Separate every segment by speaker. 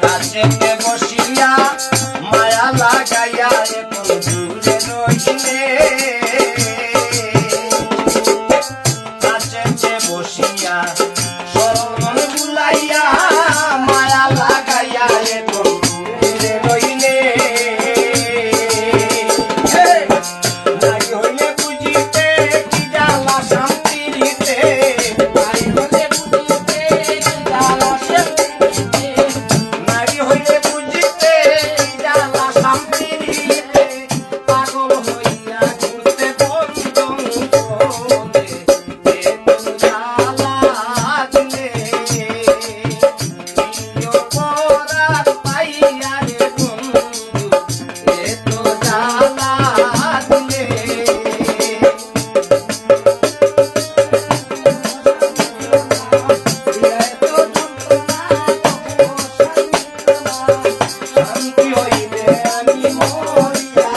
Speaker 1: কাছেতে বসিয়া মায়া লাগাইয়া এখন দূরে রইলে কাছেতে বসিয়া সরল মন বুলাইয়া মায়া লাগাইয়া এখন দূরে রইলে নাই হইলে বুঝিতে কি জ্বালা শান্তি দিতে নাই হইলে বুঝিতে কি জ্বালা শান্তি নারী হইলে বুঝিতে জ্বালা শান্তি দিতে পাগল হইয়া ঘুরতে বন্ধন করে এমন জ্বালা দিলে প্রিয় পরার পাইয়া রে বন্ধু এত জ্বালা দিলে শান্তি হইলে আমি মরিয়া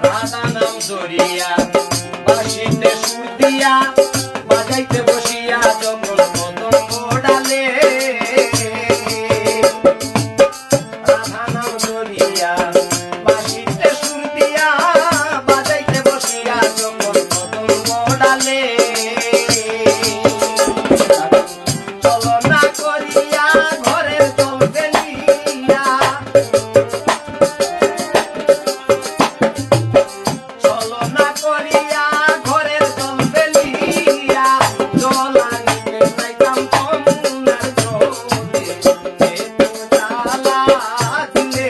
Speaker 1: রাধা নাম ধরিয়া বাঁশিতে সুর দিয়া বাজাইতে বসিয়া যখন কদম ডালে রাধা নাম ধরিয়া বাঁশিতে সুর দিয়া বাজাইতে বসিয়া যখন কদম ডালে চলনা করিয়া ঘরের জল ফেলিয়া চলনা করিয়া ঘরের জল ফেলিয়া জল আনিতে যাইতাম কন্যার জলে এত জ্বালা দিলে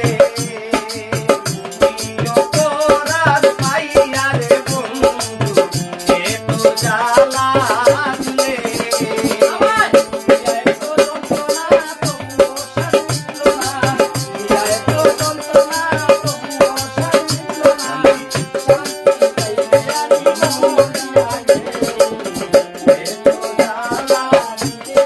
Speaker 1: প্রিয় পরার পাইয়া রে বন্ধু এত জ্বালা দিলে এত যন্ত্রণা তবুও শান্তি হলো না এত যন্ত্রণা তবুও শান্তি হলো না শান্তি পাইলে আমি মরিয়া এত জ্বালা দিলে